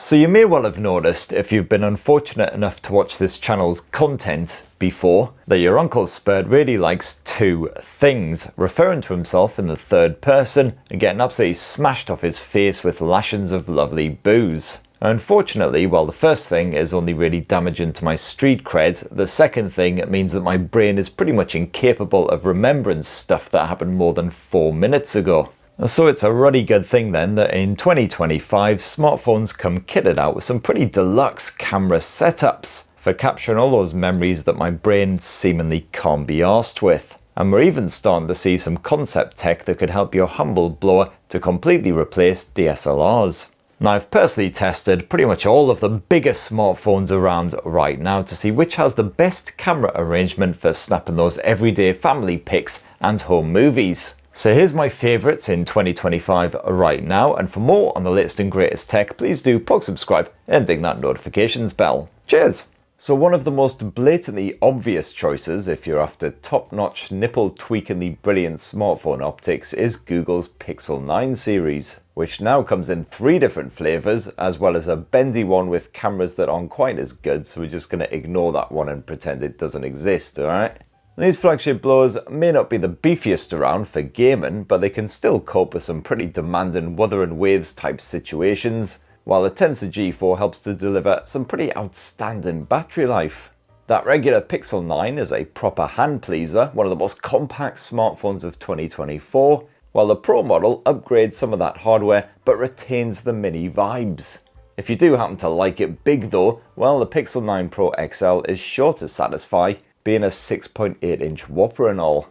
So you may well have noticed, if you've been unfortunate enough to watch this channel's content before, that your Uncle Spurt really likes two things: referring to himself in the third person and getting absolutely smashed off his face with lashings of lovely booze. Unfortunately, while the first thing is only really damaging to my street cred, the second thing means that my brain is pretty much incapable of remembering stuff that happened more than 4 minutes ago. So it's a ruddy good thing then that in 2025 smartphones come kitted out with some pretty deluxe camera setups for capturing all those memories that my brain seemingly can't be arsed with. And we're even starting to see some concept tech that could help your humble blower to completely replace DSLRs. Now, I've personally tested pretty much all of the biggest smartphones around right now to see which has the best camera arrangement for snapping those everyday family pics and home movies. So here's my favourites in 2025 right now, and for more on the latest and greatest tech, please do subscribe and ding that notifications bell. Cheers! So one of the most blatantly obvious choices if you're after top-notch, nipple-tweakingly brilliant smartphone optics is Google's Pixel 9 series, which now comes in 3 different flavours, as well as a bendy one with cameras that aren't quite as good, so we're just going to ignore that one and pretend it doesn't exist, alright? These flagship blowers may not be the beefiest around for gaming, but they can still cope with some pretty demanding Wuthering Waves type situations, while the Tensor G4 helps to deliver some pretty outstanding battery life. That regular Pixel 9 is a proper hand pleaser, one of the most compact smartphones of 2024, while the Pro model upgrades some of that hardware but retains the mini vibes. If you do happen to like it big though, well, the Pixel 9 Pro XL is sure to satisfy, being a 6.8-inch whopper and all.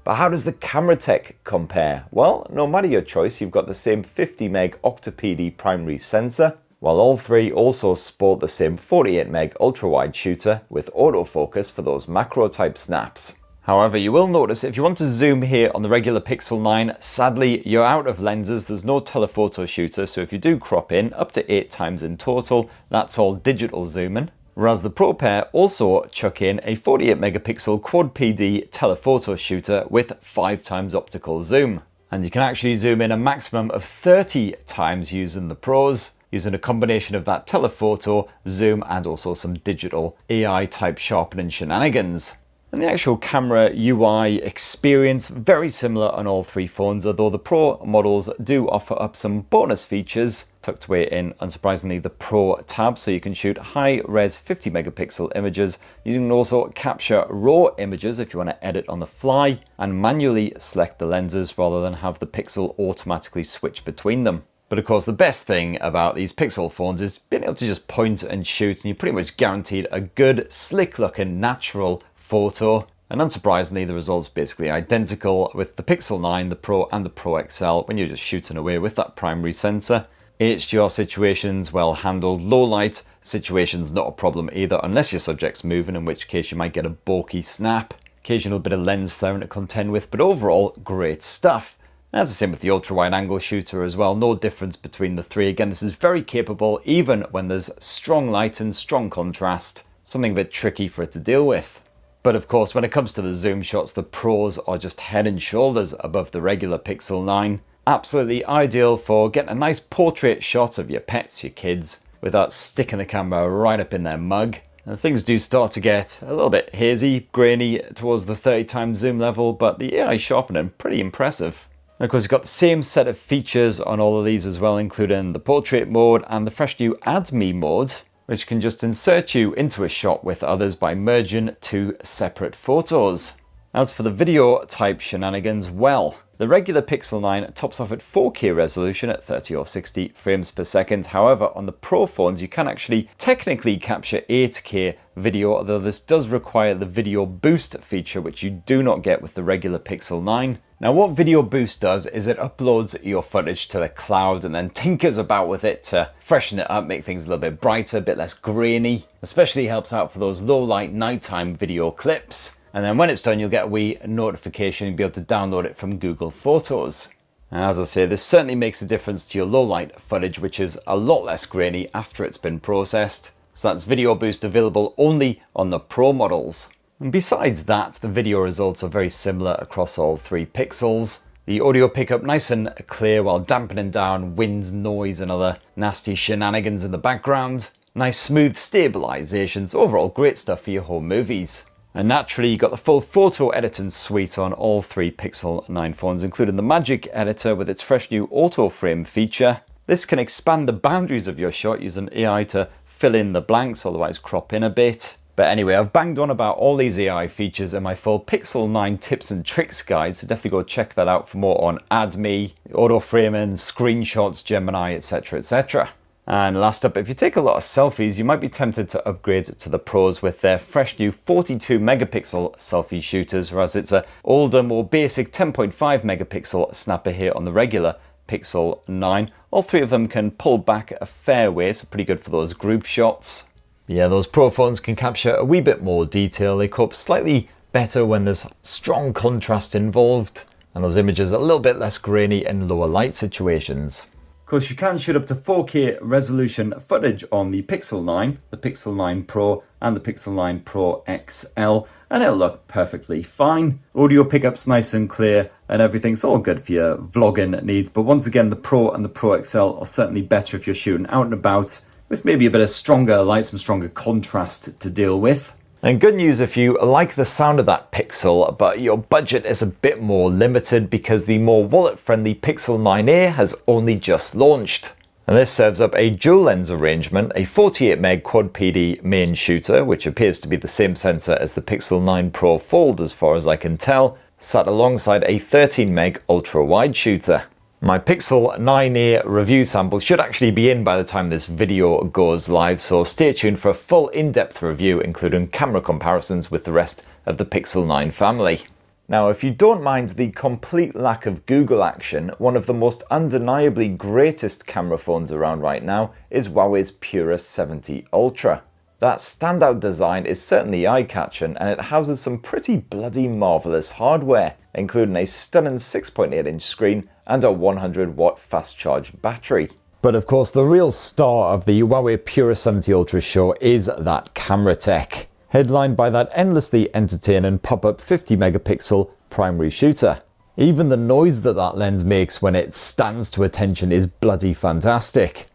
But how does the camera tech compare? Well, no matter your choice, you've got the same 50 meg Octo-PD primary sensor, while all 3 also sport the same 48 meg ultra-wide shooter with autofocus for those macro type snaps. However, you will notice if you want to zoom here on the regular Pixel 9, sadly you're out of lenses, there's no telephoto shooter, so if you do crop in up to 8 times in total, that's all digital zooming. Whereas the Pro pair also chuck in a 48 megapixel quad PD telephoto shooter with 5 times optical zoom. And you can actually zoom in a maximum of 30 times using the Pros, using a combination of that telephoto, zoom and also some digital AI type sharpening shenanigans. And the actual camera UI experience, very similar on all 3 phones, although the Pro models do offer up some bonus features tucked away in, unsurprisingly, the Pro tab, so you can shoot high-res 50 megapixel images. You can also capture raw images if you want to edit on the fly, and manually select the lenses rather than have the Pixel automatically switch between them. But of course, the best thing about these Pixel phones is being able to just point and shoot, and you're pretty much guaranteed a good, slick-looking, natural photo. And unsurprisingly, the results basically identical with the Pixel 9, the Pro and the Pro XL when you're just shooting away with that primary sensor. HDR situations well handled, low light situations not a problem either unless your subject's moving, in which case you might get a bulky snap. Occasional bit of lens flaring to contend with, but overall great stuff. As the same with the ultra wide angle shooter as well, no difference between the 3. Again, this is very capable even when there's strong light and strong contrast, something a bit tricky for it to deal with. But of course, when it comes to the zoom shots, the Pros are just head and shoulders above the regular Pixel 9. Absolutely ideal for getting a nice portrait shot of your pets, your kids, without sticking the camera right up in their mug. And things do start to get a little bit hazy, grainy towards the 30 times zoom level, but the AI sharpening, pretty impressive. And of course, you've got the same set of features on all of these as well, including the portrait mode and the fresh new Add Me mode, which can just insert you into a shot with others by merging 2 separate photos. As for the video type shenanigans, well, the regular Pixel 9 tops off at 4K resolution at 30 or 60 frames per second. However, on the Pro phones, you can actually technically capture 8K video, although this does require the Video Boost feature, which you do not get with the regular Pixel 9. Now, what Video Boost does is it uploads your footage to the cloud and then tinkers about with it to freshen it up, make things a little bit brighter, a bit less grainy. Especially helps out for those low light nighttime video clips. And then when it's done, you'll get a wee notification and be able to download it from Google Photos. And as I say, this certainly makes a difference to your low light footage, which is a lot less grainy after it's been processed. So that's Video Boost available only on the Pro models. And besides that, the video results are very similar across all 3 pixels. The audio pickup nice and clear while dampening down wind, noise and other nasty shenanigans in the background. Nice smooth stabilizations, overall great stuff for your home movies. And naturally, you got the full photo editing suite on all three Pixel 9 phones, including the Magic Editor with its fresh new auto frame feature. This can expand the boundaries of your shot using AI to fill in the blanks, otherwise crop in a bit. But anyway, I've banged on about all these AI features in my full Pixel 9 tips and tricks guide, so definitely go check that out for more on AdMe, auto framing, screenshots, Gemini, etc, etc. And last up, if you take a lot of selfies, you might be tempted to upgrade to the pros with their fresh new 42 megapixel selfie shooters, whereas it's an older, more basic 10.5 megapixel snapper here on the regular Pixel 9. All three of them can pull back a fair way, so pretty good for those group shots. Yeah, those Pro phones can capture a wee bit more detail. They cope slightly better when there's strong contrast involved, and those images are a little bit less grainy in lower light situations. Of course, you can shoot up to 4K resolution footage on the Pixel 9, the Pixel 9 Pro and the Pixel 9 Pro XL, and it'll look perfectly fine. Audio pickup's nice and clear and everything's all good for your vlogging needs, but once again, the Pro and the Pro XL are certainly better if you're shooting out and about with maybe a bit of stronger light, some stronger contrast to deal with. And good news if you like the sound of that Pixel, but your budget is a bit more limited because the more wallet-friendly Pixel 9a has only just launched. And this serves up a dual lens arrangement, a 48 quad PD main shooter, which appears to be the same sensor as the Pixel 9 Pro Fold as far as I can tell, sat alongside a 13 ultra wide shooter. My Pixel 9a review sample should actually be in by the time this video goes live, so stay tuned for a full in-depth review including camera comparisons with the rest of the Pixel 9 family. Now, if you don't mind the complete lack of Google action, one of the most undeniably greatest camera phones around right now is Huawei's Pura 70 Ultra. That standout design is certainly eye-catching, and it houses some pretty bloody marvellous hardware, including a stunning 6.8-inch screen and a 100-watt fast-charge battery. But of course, the real star of the Huawei Pura 70 Ultra show is that camera tech, headlined by that endlessly entertaining pop-up 50 megapixel primary shooter. Even the noise that lens makes when it stands to attention is bloody fantastic.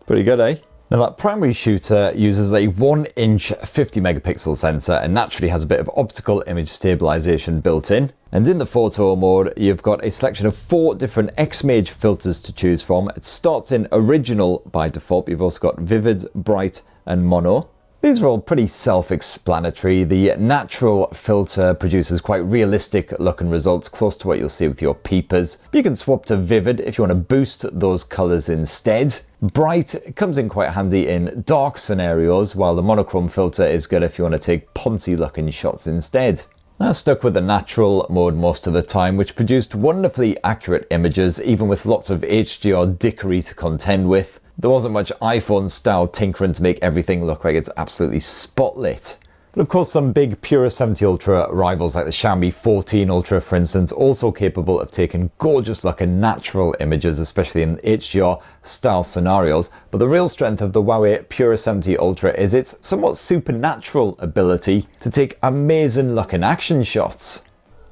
Pretty good, eh? Now, that primary shooter uses a 1-inch 50 megapixel sensor and naturally has a bit of optical image stabilization built in. And in the photo mode, you've got a selection of 4 different X-Mage filters to choose from. It starts in original by default, but you've also got vivid, bright and mono. These are all pretty self-explanatory. The natural filter produces quite realistic looking results, close to what you'll see with your peepers. You can swap to vivid if you want to boost those colors instead. Bright comes in quite handy in dark scenarios, while the monochrome filter is good if you want to take poncy looking shots instead. I stuck with the natural mode most of the time, which produced wonderfully accurate images, even with lots of HDR dickery to contend with. There wasn't much iPhone style tinkering to make everything look like it's absolutely spotlit. But of course, some big Pura 70 Ultra rivals like the Xiaomi 14 Ultra, for instance, also capable of taking gorgeous looking natural images, especially in HDR style scenarios. But the real strength of the Huawei Pura 70 Ultra is its somewhat supernatural ability to take amazing looking action shots.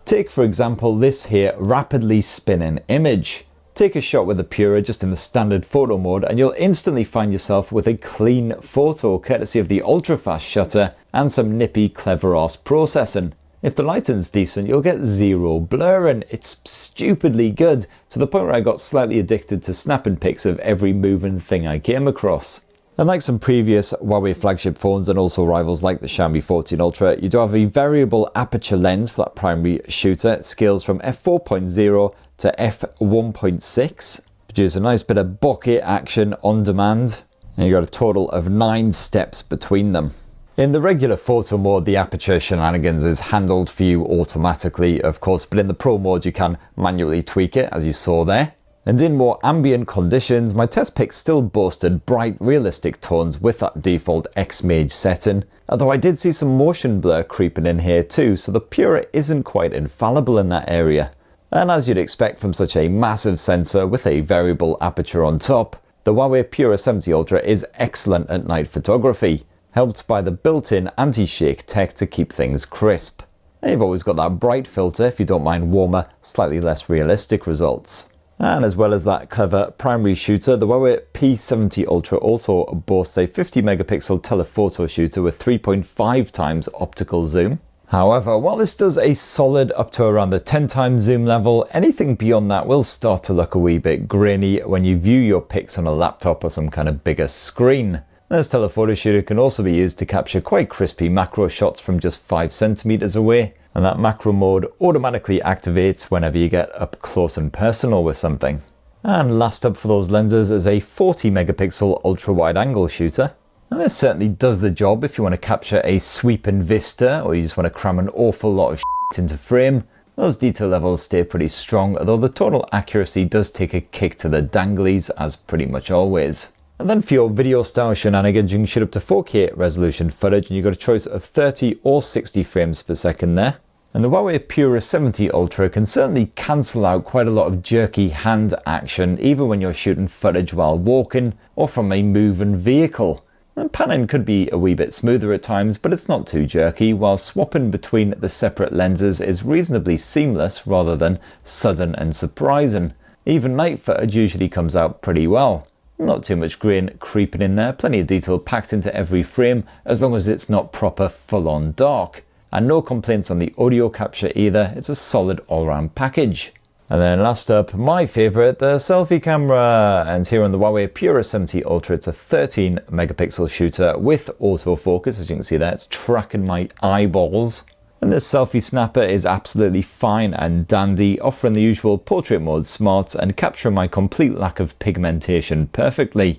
Take, for example, this here rapidly spinning image. Take a shot with the Pura just in the standard photo mode and you'll instantly find yourself with a clean photo courtesy of the ultra fast shutter and some nippy clever ass processing. If the lighting's decent, you'll get zero blurring. It's stupidly good, to the point where I got slightly addicted to snapping pics of every moving thing I came across. And like some previous Huawei flagship phones and also rivals like the Xiaomi 14 Ultra, you do have a variable aperture lens for that primary shooter. It scales from f4.0 to f1.6. Produce a nice bit of bokeh action on demand. And you got a total of 9 steps between them. In the regular photo mode, the aperture shenanigans is handled for you automatically, of course, but in the Pro mode you can manually tweak it, as you saw there. And in more ambient conditions, my test pics still boasted bright, realistic tones with that default X-Mage setting, although I did see some motion blur creeping in here too, so the Pura isn't quite infallible in that area. And as you'd expect from such a massive sensor with a variable aperture on top, the Huawei Pura 70 Ultra is excellent at night photography, helped by the built-in anti-shake tech to keep things crisp. And you've always got that bright filter if you don't mind warmer, slightly less realistic results. And as well as that clever primary shooter, the Huawei P70 Ultra also boasts a 50 megapixel telephoto shooter with 3.5 times optical zoom. However, while this does a solid up to around the 10 times zoom level, anything beyond that will start to look a wee bit grainy when you view your pics on a laptop or some kind of bigger screen. This telephoto shooter can also be used to capture quite crispy macro shots from just 5 centimeters away, and that macro mode automatically activates whenever you get up close and personal with something. And last up for those lenses is a 40 megapixel ultra wide angle shooter. And this certainly does the job if you want to capture a sweeping vista or you just want to cram an awful lot of shit into frame. Those detail levels stay pretty strong, although the total accuracy does take a kick to the danglies, as pretty much always. And then for your video style shenanigans, you can shoot up to 4K resolution footage, and you've got a choice of 30 or 60 frames per second there. And the Huawei Pura 70 Ultra can certainly cancel out quite a lot of jerky hand action, even when you're shooting footage while walking or from a moving vehicle. And panning could be a wee bit smoother at times, but it's not too jerky, while swapping between the separate lenses is reasonably seamless rather than sudden and surprising. Even night footage usually comes out pretty well. Not too much grain creeping in there, plenty of detail packed into every frame as long as it's not proper full-on dark. And no complaints on the audio capture either, it's a solid all-round package. And then last up, my favourite, the selfie camera. And here on the Huawei Pura 70 Ultra, it's a 13 megapixel shooter with autofocus. As you can see there, it's tracking my eyeballs. And this selfie snapper is absolutely fine and dandy, offering the usual portrait mode smart and capturing my complete lack of pigmentation perfectly.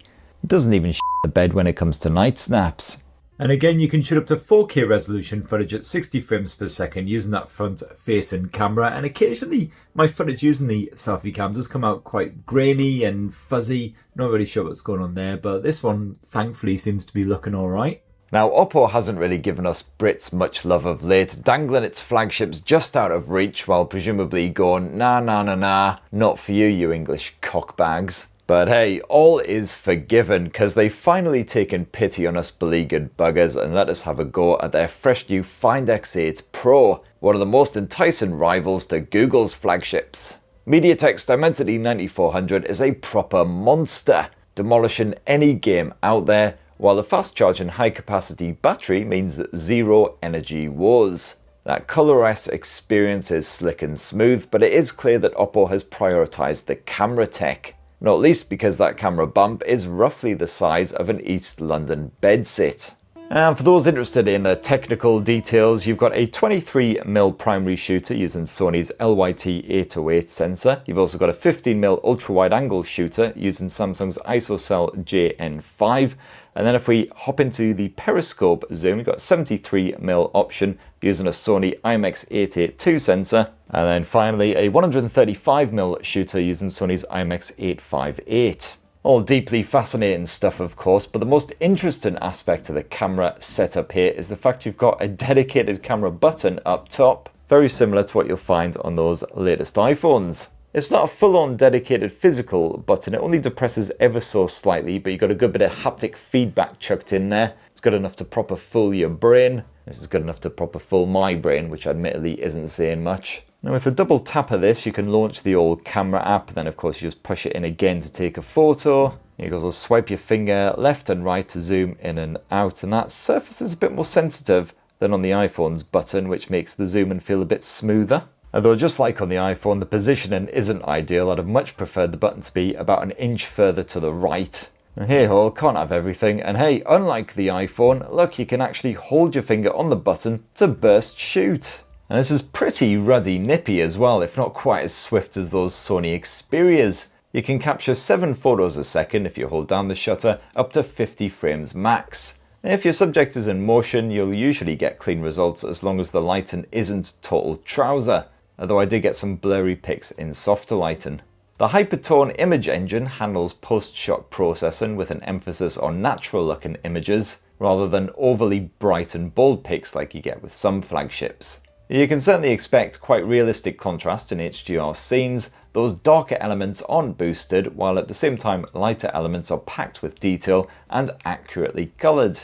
It doesn't even shit the bed when it comes to night snaps. And again, you can shoot up to 4K resolution footage at 60 frames per second using that front-facing camera. And occasionally, my footage using the selfie cam does come out quite grainy and fuzzy. Not really sure what's going on there, but this one, thankfully, seems to be looking all right. Now, Oppo hasn't really given us Brits much love of late, dangling its flagships just out of reach while presumably going, nah, not for you, you English cockbags. But hey, all is forgiven because they've finally taken pity on us beleaguered buggers and let us have a go at their fresh new Find X8 Pro, one of the most enticing rivals to Google's flagships. MediaTek's Dimensity 9400 is a proper monster, demolishing any game out there, while the fast charging high capacity battery means zero energy woes. That ColorOS experience is slick and smooth, but it is clear that Oppo has prioritized the camera tech. Not least because that camera bump is roughly the size of an East London bedsit. And for those interested in the technical details, you've got a 23mm primary shooter using Sony's LYT-808 sensor. You've also got a 15mm ultra-wide angle shooter using Samsung's ISOCELL JN5. And then if we hop into the periscope zoom, you've got a 73mm option using a Sony IMX882 sensor. And then finally a 135mm shooter using Sony's IMX858. All deeply fascinating stuff, of course, but the most interesting aspect of the camera setup here is the fact you've got a dedicated camera button up top, very similar to what you'll find on those latest iPhones. It's not a full-on dedicated physical button, it only depresses ever so slightly, but you've got a good bit of haptic feedback chucked in there. It's good enough to proper fool your brain. This is good enough to proper fool my brain, which admittedly isn't saying much. Now with a double tap of this, you can launch the old camera app, then of course you just push it in again to take a photo. You can also swipe your finger left and right to zoom in and out, and that surface is a bit more sensitive than on the iPhone's button, which makes the zoom in feel a bit smoother. Although just like on the iPhone, the positioning isn't ideal. I'd have much preferred the button to be about an inch further to the right. Hey-ho, can't have everything. And hey, unlike the iPhone, look, you can actually hold your finger on the button to burst shoot. And this is pretty ruddy nippy as well, if not quite as swift as those Sony Xperias. You can capture 7 photos a second if you hold down the shutter, up to 50 frames max. If your subject is in motion, you'll usually get clean results as long as the lighting isn't total trouser, although I did get some blurry pics in softer lighting. The Hypertone image engine handles post-shot processing with an emphasis on natural looking images, rather than overly bright and bold pics like you get with some flagships. You can certainly expect quite realistic contrast in HDR scenes. Those darker elements aren't boosted, while at the same time lighter elements are packed with detail and accurately coloured.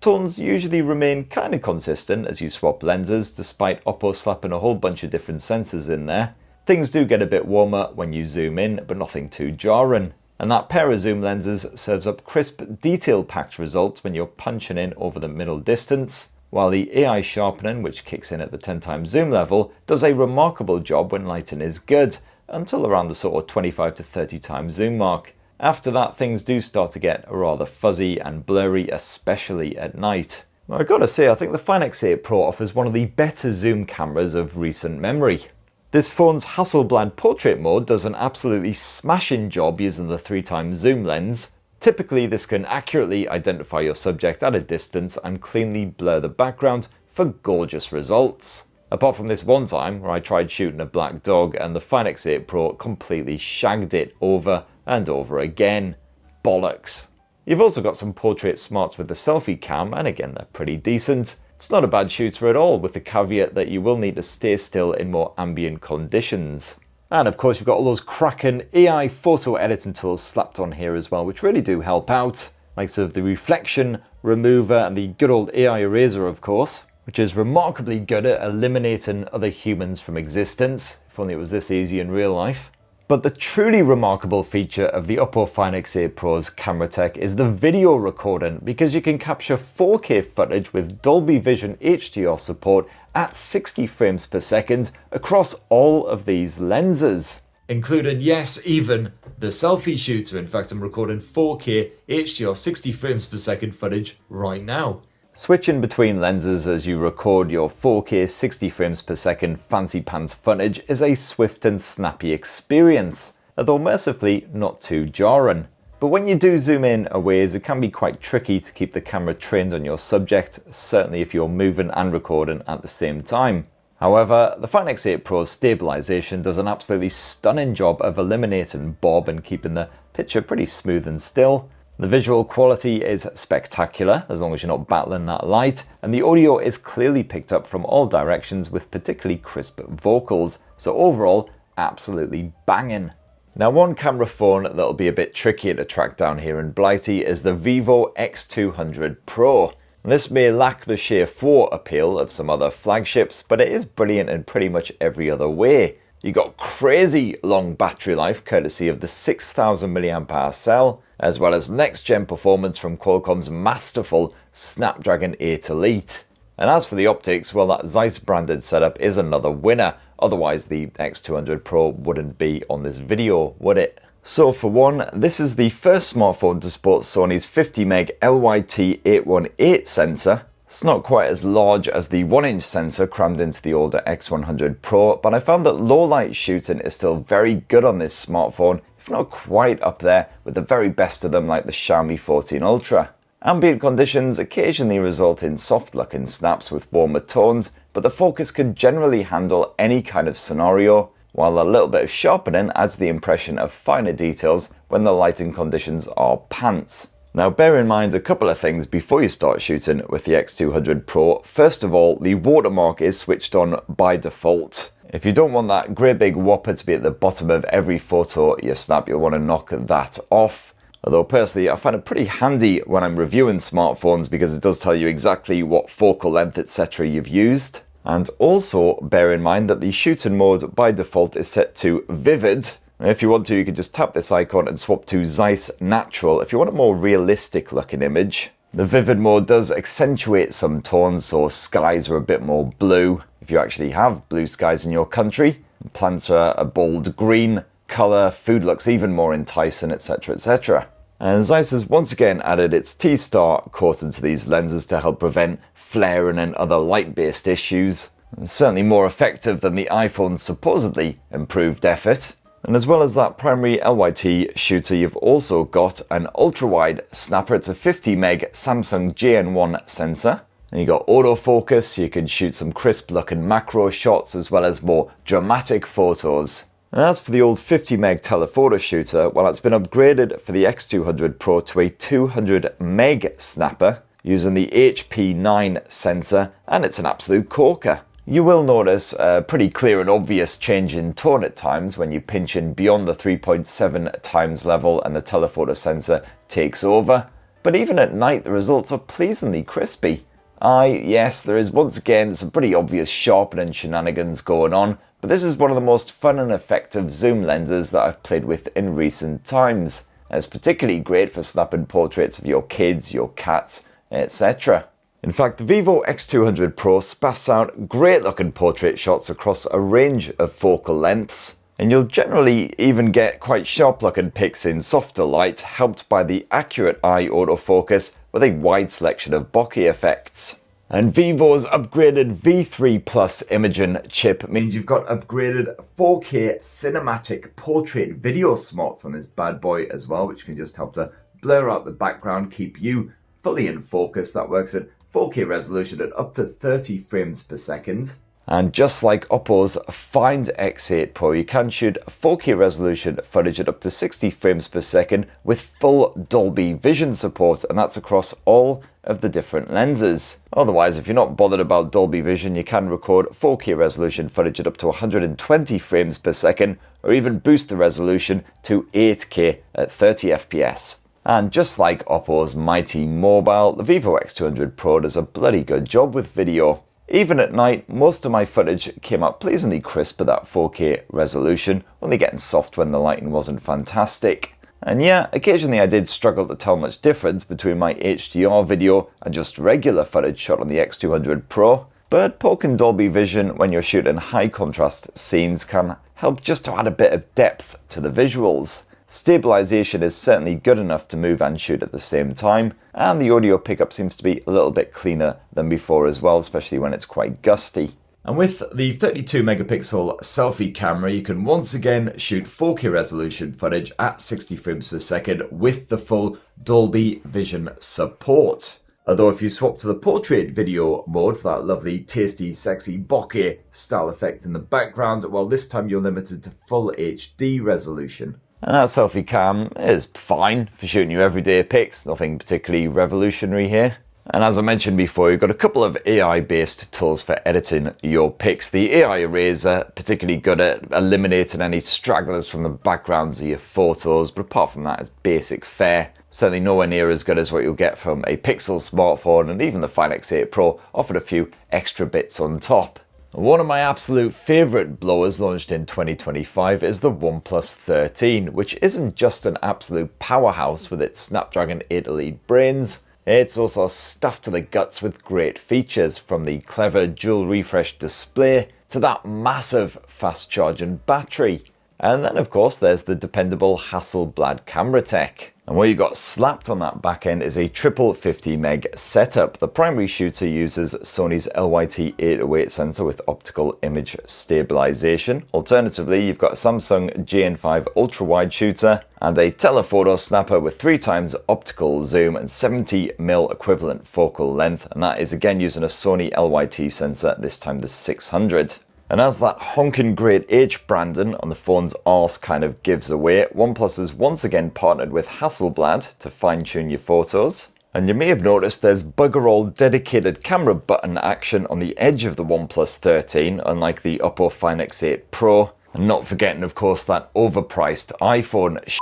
Tones usually remain kind of consistent as you swap lenses, despite Oppo slapping a whole bunch of different sensors in there. Things do get a bit warmer when you zoom in, but nothing too jarring. And that pair of zoom lenses serves up crisp, detail-packed results when you're punching in over the middle distance, while the AI sharpening, which kicks in at the 10x zoom level, does a remarkable job when lighting is good, until around the sort of 25 to 30 times zoom mark. After that, things do start to get rather fuzzy and blurry, especially at night. Now, I've got to say, I think the Find X8 Pro offers one of the better zoom cameras of recent memory. This phone's Hasselblad portrait mode does an absolutely smashing job using the 3x zoom lens. Typically, this can accurately identify your subject at a distance and cleanly blur the background for gorgeous results. Apart from this one time where I tried shooting a black dog and the Find X8 Pro completely shagged it over and over again. Bollocks. You've also got some portrait smarts with the selfie cam, and again they're pretty decent. It's not a bad shooter at all, with the caveat that you will need to stay still in more ambient conditions. And of course you've got all those cracking AI photo editing tools slapped on here as well, which really do help out. Likes of the reflection remover and the good old AI eraser, of course, which is remarkably good at eliminating other humans from existence. If only it was this easy in real life. But the truly remarkable feature of the Oppo Find X8 Pro's camera tech is the video recording, because you can capture 4K footage with Dolby Vision HDR support at 60 frames per second across all of these lenses. Including, yes, even the selfie shooter. In fact, I'm recording 4K HDR 60 frames per second footage right now. Switching between lenses as you record your 4K 60 frames per second fancy pants footage is a swift and snappy experience, although mercifully not too jarring. But when you do zoom in a ways, it can be quite tricky to keep the camera trained on your subject, certainly if you're moving and recording at the same time. However, the Find X8 Pro's stabilization does an absolutely stunning job of eliminating bob and keeping the picture pretty smooth and still. The visual quality is spectacular, as long as you're not battling that light, and the audio is clearly picked up from all directions with particularly crisp vocals, so overall, absolutely banging. Now, one camera phone that'll be a bit trickier to track down here in Blighty is the Vivo X200 Pro. This may lack the sheer 4 appeal of some other flagships, but it is brilliant in pretty much every other way. You got crazy long battery life courtesy of the 6000 mAh cell, as well as next-gen performance from Qualcomm's masterful Snapdragon 8 Elite. And as for the optics, well, that Zeiss branded setup is another winner, otherwise the X200 Pro wouldn't be on this video, would it? So for one, this is the first smartphone to sport Sony's 50MP LYT-818 sensor. It's not quite as large as the 1-inch sensor crammed into the older X100 Pro, but I found that low light shooting is still very good on this smartphone, if not quite up there with the very best of them like the Xiaomi 14 Ultra. Ambient conditions occasionally result in soft looking snaps with warmer tones, but the focus can generally handle any kind of scenario, while a little bit of sharpening adds the impression of finer details when the lighting conditions are pants. Now, bear in mind a couple of things before you start shooting with the X200 Pro. First of all, the watermark is switched on by default. If you don't want that great big whopper to be at the bottom of every photo you snap, you'll want to knock that off. Although personally, I find it pretty handy when I'm reviewing smartphones because it does tell you exactly what focal length, etc. you've used. And also bear in mind that the shooting mode by default is set to vivid. If you want to, you can just tap this icon and swap to Zeiss Natural if you want a more realistic looking image. The vivid mode does accentuate some tones, so skies are a bit more blue if you actually have blue skies in your country. Plants are a bold green colour, food looks even more enticing, etc, etc. And Zeiss has once again added its T-Star coating to these lenses to help prevent flaring and other light-based issues. It's certainly more effective than the iPhone's supposedly improved effort. And as well as that primary LYT shooter, you've also got an ultra-wide snapper. It's a 50MP Samsung JN1 sensor. And you got autofocus, so you can shoot some crisp looking macro shots as well as more dramatic photos. And as for the old 50MP telephoto shooter, well, it's been upgraded for the X200 Pro to a 200MP snapper using the HP9 sensor, and it's an absolute corker. You will notice a pretty clear and obvious change in tone at times when you pinch in beyond the 3.7 times level and the telephoto sensor takes over. but even at night the results are pleasingly crispy. Yes, there is once again some pretty obvious sharpening shenanigans going on, but this is one of the most fun and effective zoom lenses that I've played with in recent times. It's particularly great for snapping portraits of your kids, your cats, etc. In fact, the Vivo X200 Pro spaffs out great looking portrait shots across a range of focal lengths, and you'll generally even get quite sharp looking pics in softer light, helped by the accurate eye autofocus with a wide selection of bokeh effects. And Vivo's upgraded V3 Plus imaging chip means you've got upgraded 4K cinematic portrait video smarts on this bad boy as well, which can just help to blur out the background, keep you fully in focus. That works at 4K resolution at up to 30 frames per second. And just like Oppo's Find X8 Pro, you can shoot 4K resolution footage at up to 60 frames per second with full Dolby Vision support, and that's across all of the different lenses. Otherwise, if you're not bothered about Dolby Vision, you can record 4K resolution footage at up to 120 frames per second, or even boost the resolution to 8K at 30 FPS. And just like Oppo's Mighty Mobile, the Vivo X200 Pro does a bloody good job with video. Even at night, most of my footage came out pleasingly crisp at that 4K resolution, only getting soft when the lighting wasn't fantastic. And yeah, occasionally I did struggle to tell much difference between my HDR video and just regular footage shot on the X200 Pro, but poking Dolby Vision when you're shooting high contrast scenes can help just to add a bit of depth to the visuals. Stabilization is certainly good enough to move and shoot at the same time, and the audio pickup seems to be a little bit cleaner than before as well, especially when it's quite gusty. And with the 32 megapixel selfie camera, you can once again shoot 4K resolution footage at 60 frames per second with the full Dolby Vision support. Although if you swap to the portrait video mode for that lovely, tasty, sexy bokeh style effect in the background, well, this time you're limited to full HD resolution. And that selfie cam is fine for shooting your everyday pics, nothing particularly revolutionary here. And as I mentioned before, you've got a couple of AI-based tools for editing your pics. The AI arrays are particularly good at eliminating any stragglers from the backgrounds of your photos, but apart from that, it's basic fare. Certainly nowhere near as good as what you'll get from a Pixel smartphone, and even the Find X8 Pro offered a few extra bits on top. One of my absolute favourite blowers launched in 2025 is the OnePlus 13, which isn't just an absolute powerhouse with its Snapdragon 8 Elite brains, it's also stuffed to the guts with great features, from the clever dual refresh display to that massive fast charging battery. And then of course there's the dependable Hasselblad camera tech. And what you got slapped on that back end is a triple 50 meg setup. The primary shooter uses Sony's LYT-808 sensor with optical image stabilization. Alternatively, you've got a Samsung JN5 ultra-wide shooter and a telephoto snapper with 3x optical zoom and 70mm equivalent focal length. And that is again using a Sony LYT sensor, this time the 600. And as that honking great H branding on the phone's arse kind of gives away, OnePlus has once again partnered with Hasselblad to fine-tune your photos. And you may have noticed there's bugger all dedicated camera button action on the edge of the OnePlus 13, unlike the Oppo Find X8 Pro. And not forgetting, of course, that overpriced iPhone shit.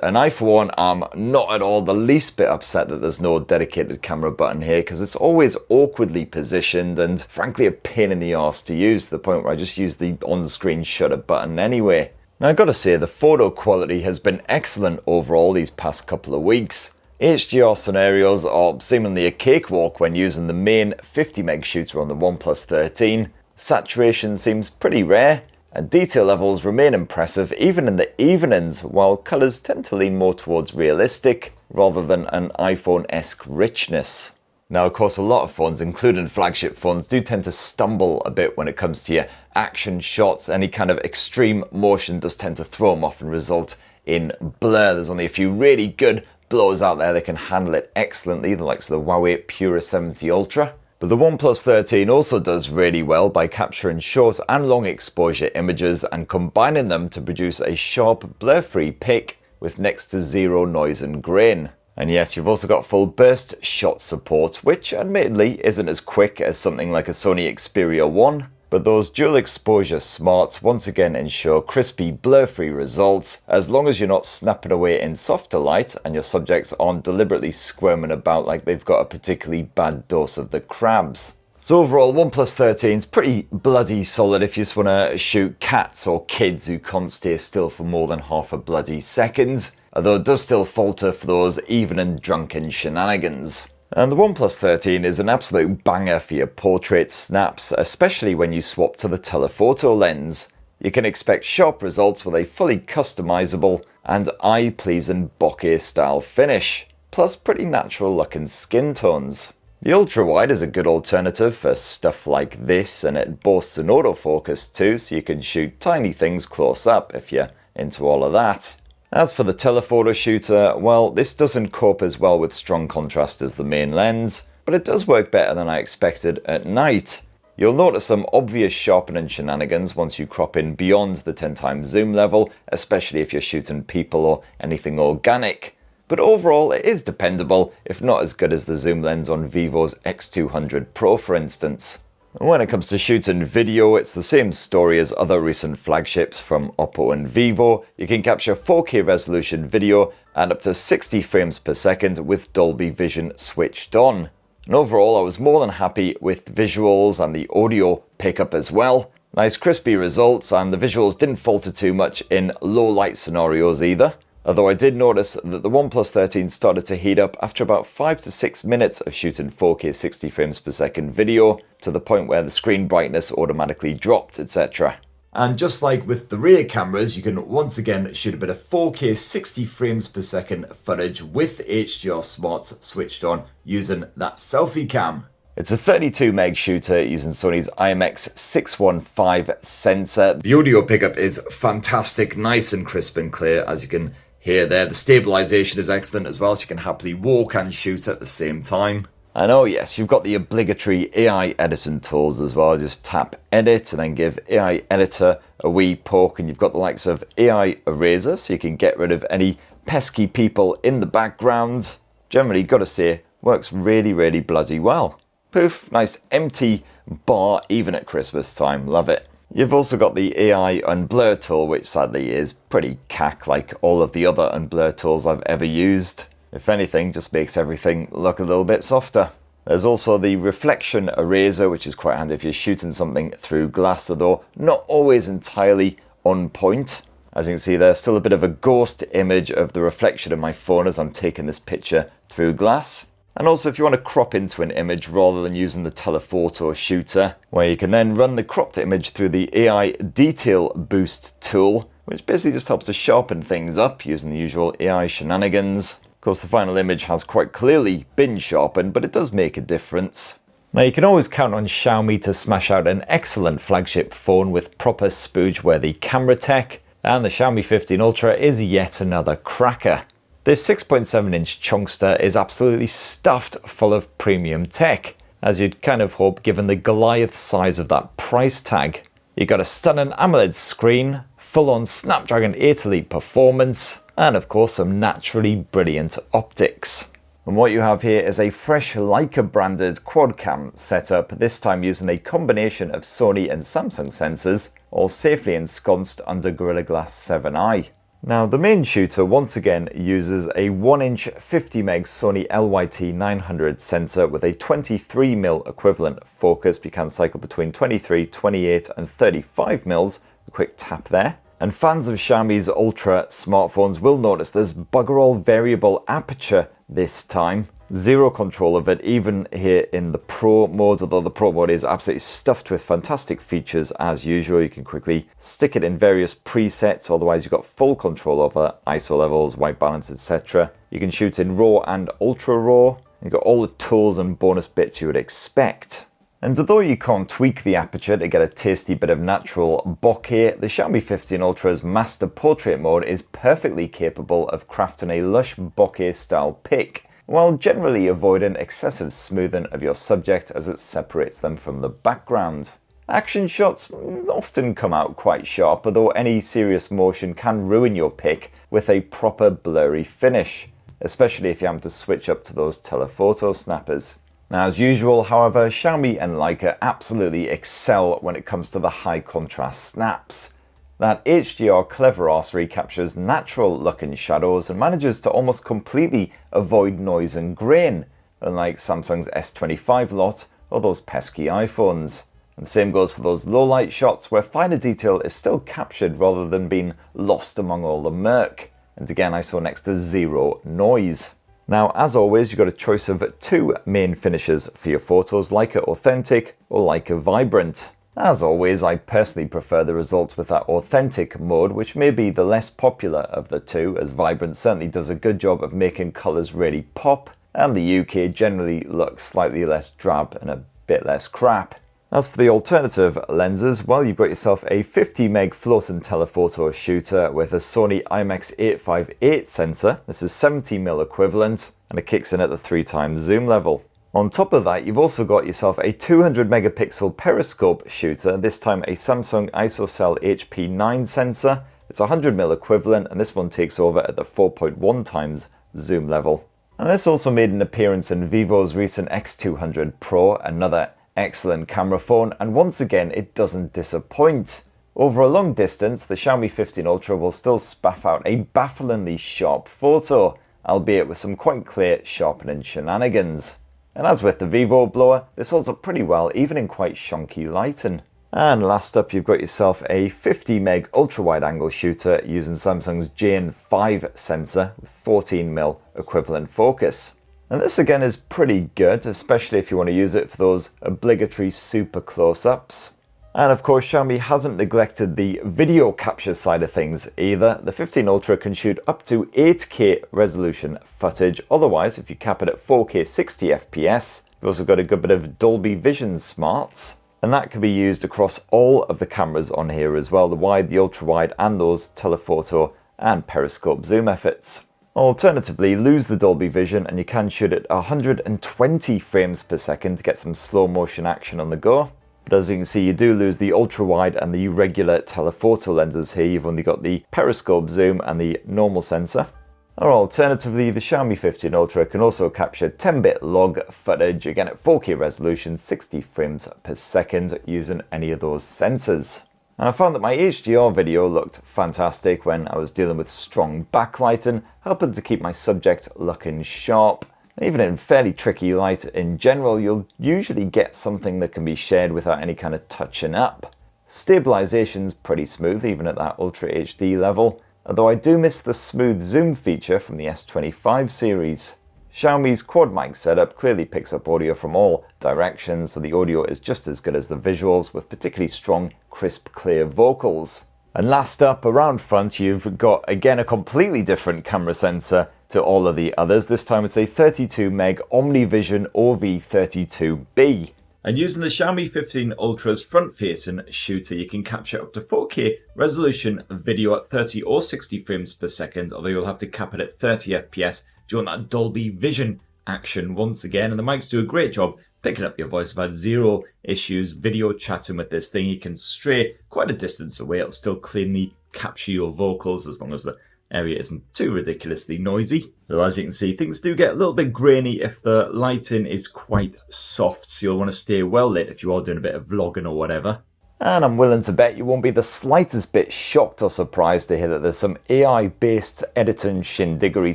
And I, for one, am not at all the least bit upset that there's no dedicated camera button here, because it's always awkwardly positioned and frankly a pain in the arse to use, to the point where I just use the on-screen shutter button anyway. Now I've got to say, the photo quality has been excellent overall these past couple of weeks. HDR scenarios are seemingly a cakewalk when using the main 50 meg shooter on the OnePlus 13. Saturation seems pretty rare, and detail levels remain impressive even in the evenings, while colours tend to lean more towards realistic rather than an iPhone-esque richness. Now of course a lot of phones, including flagship phones, do tend to stumble a bit when it comes to your action shots. Any kind of extreme motion does tend to throw them off and result in blur. There's only a few really good blowers out there that can handle it excellently, the likes of the Huawei Pura 70 Ultra. But the OnePlus 13 also does really well by capturing short and long exposure images and combining them to produce a sharp, blur-free pic with next to zero noise and grain. And yes, you've also got full burst shot support, which admittedly isn't as quick as something like a Sony Xperia 1, But those dual exposure smarts once again ensure crispy, blur-free results as long as you're not snapping away in softer light and your subjects aren't deliberately squirming about like they've got a particularly bad dose of the crabs. So overall, OnePlus 13 is pretty bloody solid if you just want to shoot cats or kids who can't stay still for more than half a bloody second, although it does still falter for those even and drunken shenanigans. And the OnePlus 13 is an absolute banger for your portrait snaps, especially when you swap to the telephoto lens. You can expect sharp results with a fully customizable and eye-pleasing bokeh style finish, plus pretty natural looking skin tones. The ultra-wide is a good alternative for stuff like this, and it boasts an autofocus too, so you can shoot tiny things close up if you're into all of that. As for the telephoto shooter, well, this doesn't cope as well with strong contrast as the main lens, but it does work better than I expected at night. You'll notice some obvious sharpening shenanigans once you crop in beyond the 10x zoom level, especially if you're shooting people or anything organic. But overall, it is dependable, if not as good as the zoom lens on Vivo's X200 Pro for instance. When it comes to shooting video, it's the same story as other recent flagships from Oppo and Vivo. You can capture 4K resolution video at up to 60 frames per second with Dolby Vision switched on. And overall, I was more than happy with visuals and the audio pickup as well. Nice crispy results, and the visuals didn't falter too much in low light scenarios either. Although I did notice that the OnePlus 13 started to heat up after about 5 to 6 minutes of shooting 4K 60 frames per second video, to the point where the screen brightness automatically dropped, etc. And just like with the rear cameras, you can once again shoot a bit of 4K 60 frames per second footage with HDR smarts switched on using that selfie cam. It's a 32 meg shooter using Sony's IMX615 sensor. The audio pickup is fantastic, nice and crisp and clear, as you can hear there. The stabilization is excellent as well, so you can happily walk and shoot at the same time. And oh yes, you've got the obligatory AI editing tools as well. Just tap edit and then give AI editor a wee poke, and you've got the likes of AI eraser, so you can get rid of any pesky people in the background. Generally, gotta say, works really bloody well. Poof, nice empty bar even at Christmas time, love it. You've also got the AI unblur tool, which sadly is pretty cack like all of the other unblur tools I've ever used. If anything, just makes everything look a little bit softer. There's also the reflection eraser, which is quite handy if you're shooting something through glass, although not always entirely on point. As you can see, there's still a bit of a ghost image of the reflection of my phone as I'm taking this picture through glass. And also, if you want to crop into an image rather than using the telephoto shooter, where you can then run the cropped image through the AI Detail Boost tool, which basically just helps to sharpen things up using the usual AI shenanigans. Of course, the final image has quite clearly been sharpened, but it does make a difference. Now, you can always count on Xiaomi to smash out an excellent flagship phone with proper spooge-worthy camera tech, and the Xiaomi 15 Ultra is yet another cracker. This 6.7-inch chunkster is absolutely stuffed full of premium tech, as you'd kind of hope given the Goliath size of that price tag. You got a stunning AMOLED screen, full-on Snapdragon 8 Elite performance, and of course some naturally brilliant optics. And what you have here is a fresh Leica branded quad cam setup, this time using a combination of Sony and Samsung sensors, all safely ensconced under Gorilla Glass 7i. Now, the main shooter once again uses a 1-inch 50 meg Sony LYT 900 sensor with a 23mm equivalent focus. You can cycle between 23, 28 and 35mm, a quick tap there. And fans of Xiaomi's Ultra smartphones will notice there's bugger all variable aperture this time. Zero control of it, even here in the Pro mode, although the Pro mode is absolutely stuffed with fantastic features as usual. You can quickly stick it in various presets, otherwise you've got full control over ISO levels, white balance, etc. You can shoot in RAW and Ultra RAW. You've got all the tools and bonus bits you would expect. And although you can't tweak the aperture to get a tasty bit of natural bokeh, the Xiaomi 15 Ultra's Master Portrait mode is perfectly capable of crafting a lush bokeh style pic, while generally avoiding excessive smoothing of your subject as it separates them from the background. Action shots often come out quite sharp, although any serious motion can ruin your pic with a proper blurry finish, especially if you have to switch up to those telephoto snappers. Now, as usual, however, Xiaomi and Leica absolutely excel when it comes to the high contrast snaps. That HDR clever arsery captures natural looking shadows and manages to almost completely avoid noise and grain, unlike Samsung's S25 lot or those pesky iPhones. And the same goes for those low light shots where finer detail is still captured rather than being lost among all the murk. And again, I saw next to zero noise. Now, as always, you've got a choice of two main finishes for your photos, Leica Authentic or Leica Vibrant. As always, I personally prefer the results with that authentic mode, which may be the less popular of the two, as Vibrant certainly does a good job of making colours really pop, and the UK generally looks slightly less drab and a bit less crap. As for the alternative lenses, well, you've got yourself a 50 meg floating telephoto shooter with a Sony IMX858 sensor. This is 70mm equivalent, and it kicks in at the 3x zoom level. On top of that, you've also got yourself a 200 megapixel periscope shooter, this time a Samsung ISOCELL HP9 sensor. It's 100mm equivalent, and this one takes over at the 4.1x zoom level. And this also made an appearance in Vivo's recent X200 Pro, another excellent camera phone, and once again it doesn't disappoint. Over a long distance, the Xiaomi 15 Ultra will still spaff out a bafflingly sharp photo, albeit with some quite clear sharpening shenanigans. And as with the Vivo blower, this holds up pretty well even in quite shonky lighting. And last up, you've got yourself a 50 meg ultra wide angle shooter using Samsung's Jane 5 sensor with 14mm equivalent focus. And this again is pretty good, especially if you want to use it for those obligatory super close-ups. And of course, Xiaomi hasn't neglected the video capture side of things either. The 15 Ultra can shoot up to 8K resolution footage. Otherwise, if you cap it at 4K 60 FPS, you've also got a good bit of Dolby Vision smarts. And that can be used across all of the cameras on here as well, the wide, the ultra wide, and those telephoto and periscope zoom efforts. Alternatively, lose the Dolby Vision and you can shoot at 120 frames per second to get some slow motion action on the go. But as you can see, you do lose the ultra wide and the regular telephoto lenses here. You've only got the periscope zoom and the normal sensor. Or alternatively, the Xiaomi 15 Ultra can also capture 10-bit log footage, again at 4K resolution, 60 frames per second using any of those sensors. And I found that my HDR video looked fantastic when I was dealing with strong backlighting, helping to keep my subject looking sharp. Even in fairly tricky light in general, you'll usually get something that can be shared without any kind of touching up. Stabilization's pretty smooth even at that Ultra HD level, although I do miss the smooth zoom feature from the S25 series. Xiaomi's quad mic setup clearly picks up audio from all directions, so the audio is just as good as the visuals with particularly strong, crisp, clear vocals. And last up, around front, you've got again a completely different camera sensor to all of the others. This time it's a 32 meg OmniVision OV32B. And using the Xiaomi 15 Ultra's front-facing shooter, you can capture up to 4K resolution video at 30 or 60 frames per second, although you'll have to cap it at 30 FPS if you want that Dolby Vision action once again. And the mics do a great job picking up your voice. I've had zero issues video chatting with this thing. You can stray quite a distance away. It'll still cleanly capture your vocals as long as the area isn't too ridiculously noisy. Though as you can see, things do get a little bit grainy if the lighting is quite soft, so you'll want to stay well lit if you are doing a bit of vlogging or whatever. And I'm willing to bet you won't be the slightest bit shocked or surprised to hear that there's some AI-based editing shindiggery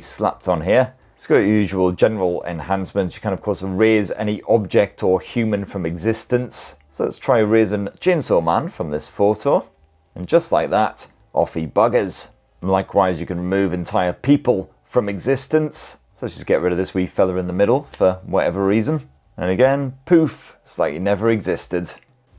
slapped on here. It's got your usual general enhancements. You can of course erase any object or human from existence. So let's try erasing Chainsaw Man from this photo. And just like that, off he buggers. And likewise, you can remove entire people from existence. So let's just get rid of this wee fella in the middle for whatever reason. And again, poof, it's like he never existed.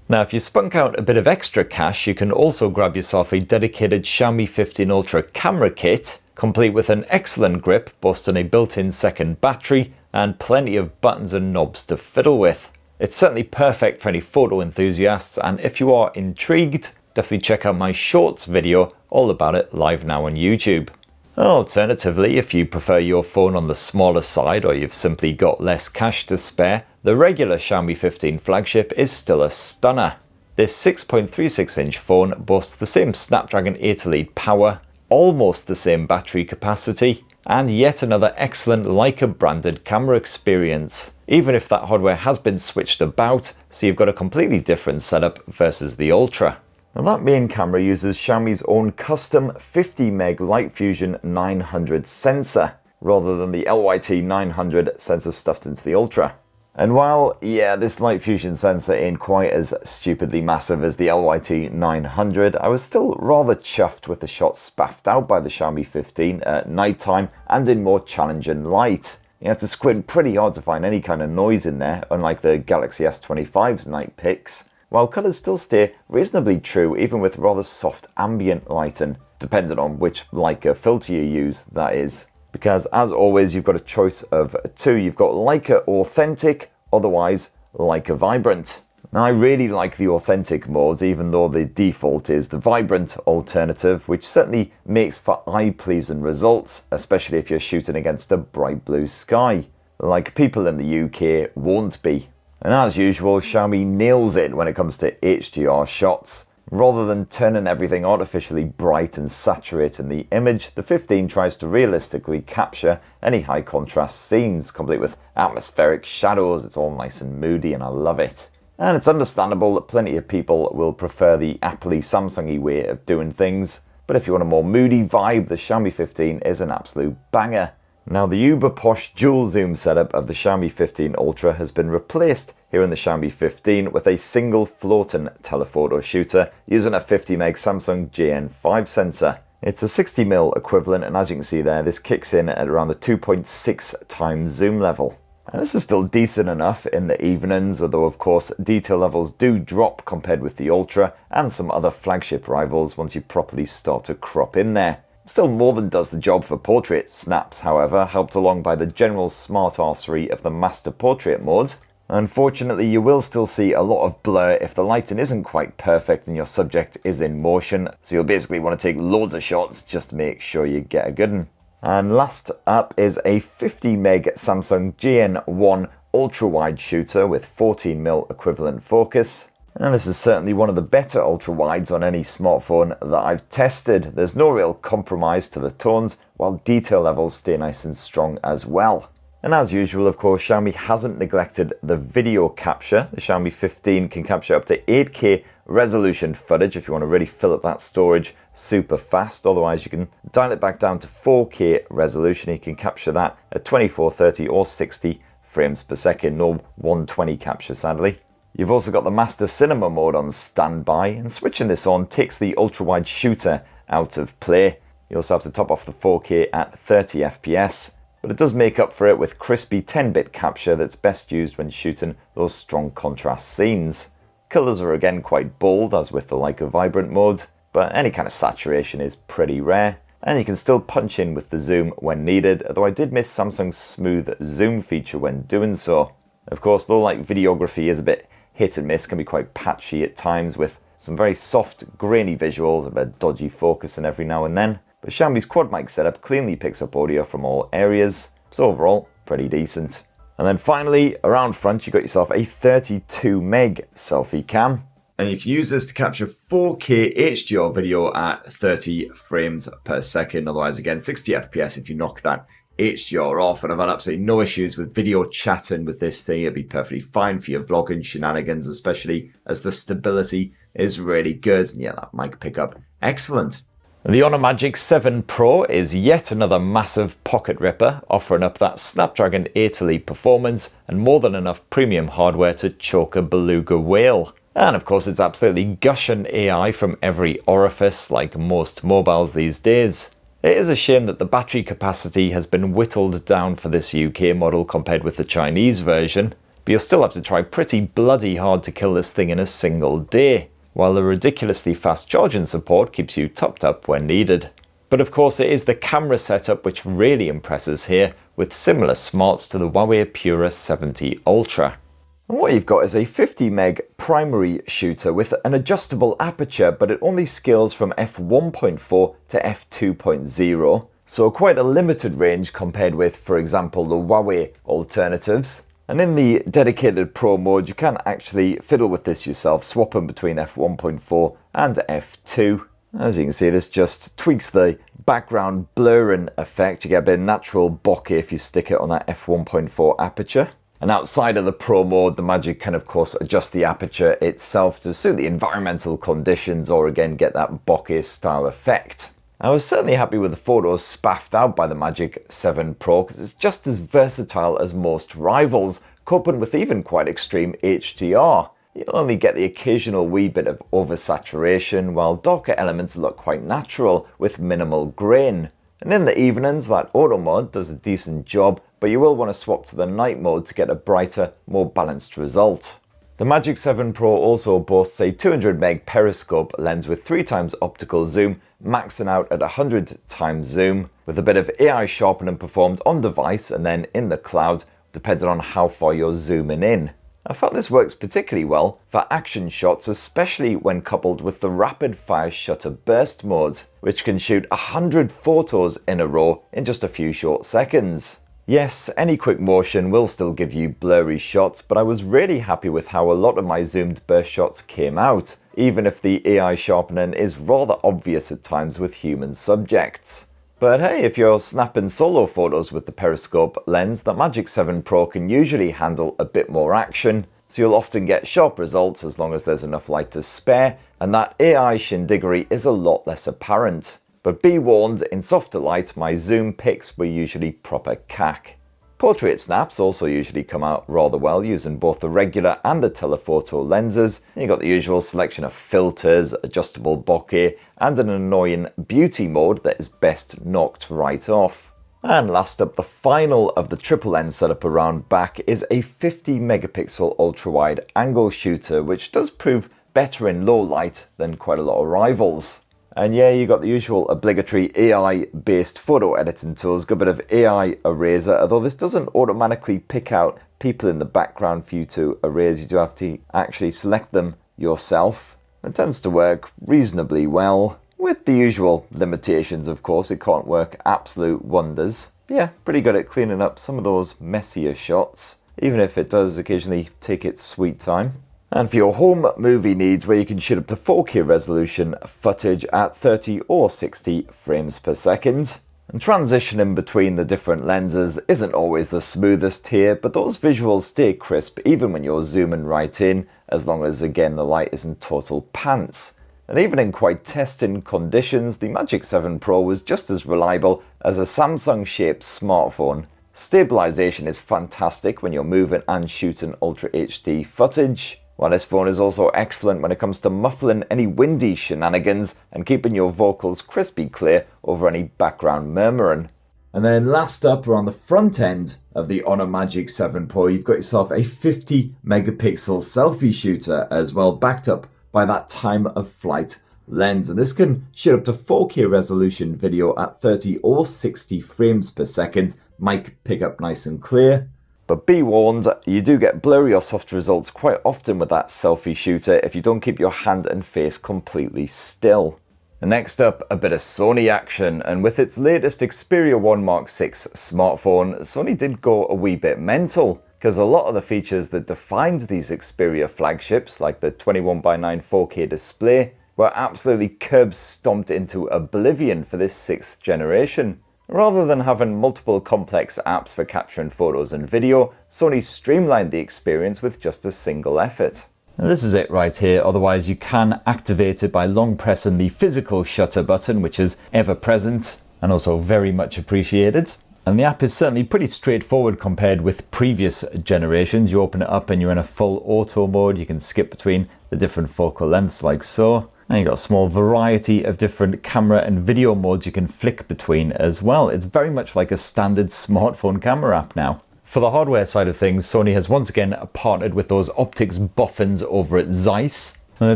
Now, if you spunk out a bit of extra cash, you can also grab yourself a dedicated Xiaomi 15 Ultra camera kit, complete with an excellent grip, boasting a built-in second battery, and plenty of buttons and knobs to fiddle with. It's certainly perfect for any photo enthusiasts, and if you are intrigued, definitely check out my shorts video all about it live now on YouTube. Alternatively, if you prefer your phone on the smaller side or you've simply got less cash to spare, the regular Xiaomi 15 flagship is still a stunner. This 6.36-inch phone boasts the same Snapdragon 8 Elite power, almost the same battery capacity, and yet another excellent Leica branded camera experience. even if that hardware has been switched about, so you've got a completely different setup versus the Ultra. Now that main camera uses Xiaomi's own custom 50 meg Light Fusion 900 sensor, rather than the LYT 900 sensor stuffed into the Ultra. And while, yeah, this Light Fusion sensor ain't quite as stupidly massive as the LYT 900, I was still rather chuffed with the shots spaffed out by the Xiaomi 15 at nighttime and in more challenging light. You have to squint pretty hard to find any kind of noise in there, unlike the Galaxy S25's night pics, while colours still stay reasonably true even with rather soft ambient lighting, depending on which Leica filter you use, that is. Because as always, you've got a choice of two. You've got Leica Authentic, otherwise Leica Vibrant. Now I really like the Authentic modes, even though the default is the Vibrant alternative, which certainly makes for eye-pleasing results, especially if you're shooting against a bright blue sky, like people in the UK won't be. And as usual, Xiaomi nails it when it comes to HDR shots. Rather than turning everything artificially bright and saturating the image, the 15 tries to realistically capture any high contrast scenes, complete with atmospheric shadows. It's all nice and moody and I love it. And it's understandable that plenty of people will prefer the Apple-y, Samsung-y way of doing things, but if you want a more moody vibe, the Xiaomi 15 is an absolute banger. Now the uber posh dual zoom setup of the Xiaomi 15 Ultra has been replaced here in the Xiaomi 15 with a single floating telephoto shooter using a 50 meg Samsung JN5 sensor. It's a 60mm equivalent, and as you can see there, this kicks in at around the 2.6 times zoom level. And this is still decent enough in the evenings, although of course detail levels do drop compared with the Ultra and some other flagship rivals once you properly start to crop in there. Still more than does the job for portrait snaps, however, helped along by the general smart arsery of the master portrait mode. Unfortunately, you will still see a lot of blur if the lighting isn't quite perfect and your subject is in motion, so you'll basically want to take loads of shots just to make sure you get a good one. And last up is a 50 meg Samsung JN1 ultra-wide shooter with 14mm equivalent focus. And this is certainly one of the better ultra-wides on any smartphone that I've tested. There's no real compromise to the tones, while detail levels stay nice and strong as well. And as usual, of course, Xiaomi hasn't neglected the video capture. The Xiaomi 15 can capture up to 8K resolution footage if you want to really fill up that storage super fast. Otherwise, you can dial it back down to 4K resolution. You can capture that at 24, 30 or 60 frames per second. No 120 capture, sadly. You've also got the Master Cinema mode on standby, and switching this on takes the ultra-wide shooter out of play. You also have to top off the 4K at 30 FPS, but it does make up for it with crispy 10-bit capture that's best used when shooting those strong contrast scenes. Colours are again quite bold, as with the Leica Vibrant mode, but any kind of saturation is pretty rare, and you can still punch in with the zoom when needed, although I did miss Samsung's smooth zoom feature when doing so. Of course, though, like videography is a bit hit and miss, can be quite patchy at times with some very soft, grainy visuals, a bit dodgy focusing every now and then. But Xiaomi's quad mic setup cleanly picks up audio from all areas, so overall, pretty decent. And then finally, around front, you got yourself a 32 meg selfie cam. And you can use this to capture 4K HDR video at 30 frames per second, otherwise again 60 FPS if you knock that HDR off. And I've had absolutely no issues with video chatting with this thing. It'd be perfectly fine for your vlogging shenanigans, especially as the stability is really good. And yeah, that mic pickup, excellent. The Honor Magic 7 Pro is yet another massive pocket ripper, offering up that Snapdragon 8 Elite performance and more than enough premium hardware to choke a beluga whale. And of course, it's absolutely gushing AI from every orifice, like most mobiles these days. It is a shame that the battery capacity has been whittled down for this UK model compared with the Chinese version, but you'll still have to try pretty bloody hard to kill this thing in a single day, while the ridiculously fast charging support keeps you topped up when needed. But of course, it is the camera setup which really impresses here, with similar smarts to the Huawei Pura 70 Ultra. And what you've got is a 50 meg primary shooter with an adjustable aperture, but it only scales from f1.4 to f2.0, so quite a limited range compared with, for example, the Huawei alternatives. And in the dedicated Pro mode, you can actually fiddle with this yourself, swapping between f1.4 and f2. As you can see, this just tweaks the background blurring effect. You get a bit of natural bokeh if you stick it on that f1.4 aperture. And outside of the Pro mode, the Magic can of course adjust the aperture itself to suit the environmental conditions or again get that bokeh style effect. I was certainly happy with the photos spaffed out by the Magic 7 Pro because it's just as versatile as most rivals, coping with even quite extreme HDR. You'll only get the occasional wee bit of oversaturation, while darker elements look quite natural with minimal grain. And in the evenings, that auto mode does a decent job, but you will want to swap to the night mode to get a brighter, more balanced result. The Magic 7 Pro also boasts a 200 meg periscope lens with 3x optical zoom, maxing out at 100x zoom, with a bit of AI sharpening performed on device and then in the cloud, depending on how far you're zooming in. I found this works particularly well for action shots, especially when coupled with the rapid fire shutter burst mode, which can shoot 100 photos in a row in just a few short seconds. Yes, any quick motion will still give you blurry shots, but I was really happy with how a lot of my zoomed burst shots came out, even if the AI sharpening is rather obvious at times with human subjects. But hey, if you're snapping solo photos with the periscope lens, the Magic 7 Pro can usually handle a bit more action, so you'll often get sharp results as long as there's enough light to spare, and that AI shindiggery is a lot less apparent. But be warned, in softer light, my zoom pics were usually proper cack. Portrait snaps also usually come out rather well using both the regular and the telephoto lenses. You got the usual selection of filters, adjustable bokeh, and an annoying beauty mode that is best knocked right off. And last up, the final of the triple lens setup around back is a 50 megapixel ultra wide angle shooter, which does prove better in low light than quite a lot of rivals. And yeah, you got the usual obligatory AI-based photo editing tools, got a bit of AI eraser, although this doesn't automatically pick out people in the background for you to erase. You do have to actually select them yourself. It tends to work reasonably well, with the usual limitations, of course. It can't work absolute wonders. But yeah, pretty good at cleaning up some of those messier shots, even if it does occasionally take its sweet time. And for your home movie needs, where you can shoot up to 4K resolution footage at 30 or 60 frames per second. And transitioning between the different lenses isn't always the smoothest here, but those visuals stay crisp even when you're zooming right in, as long as again the light isn't total pants. And even in quite testing conditions, the Magic 7 Pro was just as reliable as a Samsung-shaped smartphone. Stabilization is fantastic when you're moving and shooting Ultra HD footage, while this phone is also excellent when it comes to muffling any windy shenanigans and keeping your vocals crispy clear over any background murmuring. And then last up, around the front end of the Honor Magic 7 Pro, you've got yourself a 50 megapixel selfie shooter as well, backed up by that time of flight lens. And this can shoot up to 4K resolution video at 30 or 60 frames per second, mic pick up nice and clear. But be warned, you do get blurry or soft results quite often with that selfie shooter if you don't keep your hand and face completely still. And next up, a bit of Sony action, and with its latest Xperia 1 Mark VI smartphone, Sony did go a wee bit mental, because a lot of the features that defined these Xperia flagships, like the 21:9 4K display, were absolutely curb stomped into oblivion for this 6th generation. Rather than having multiple complex apps for capturing photos and video, Sony streamlined the experience with just a single effort. Now this is it right here, otherwise you can activate it by long pressing the physical shutter button, which is ever present and also very much appreciated. And the app is certainly pretty straightforward compared with previous generations. You open it up and you're in a full auto mode. You can skip between the different focal lengths like so. And you've got a small variety of different camera and video modes you can flick between as well. It's very much like a standard smartphone camera app now. For the hardware side of things, Sony has once again partnered with those optics boffins over at Zeiss. And the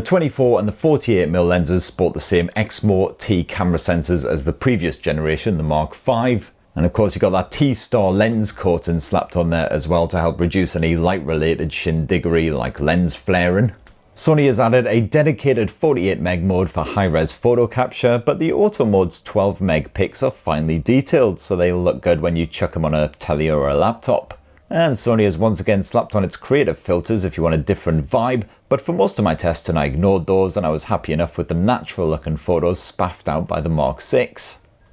24 and the 48mm lenses sport the same Exmor T camera sensors as the previous generation, the Mark V. And of course you've got that T-Star lens coating slapped on there as well to help reduce any light-related shindiggery like lens flaring. Sony has added a dedicated 48 meg mode for high-res photo capture, but the auto mode's 12 meg pics are finely detailed, so they'll look good when you chuck them on a telly or a laptop. And Sony has once again slapped on its creative filters if you want a different vibe, but for most of my testing I ignored those and I was happy enough with the natural looking photos spaffed out by the Mark VI.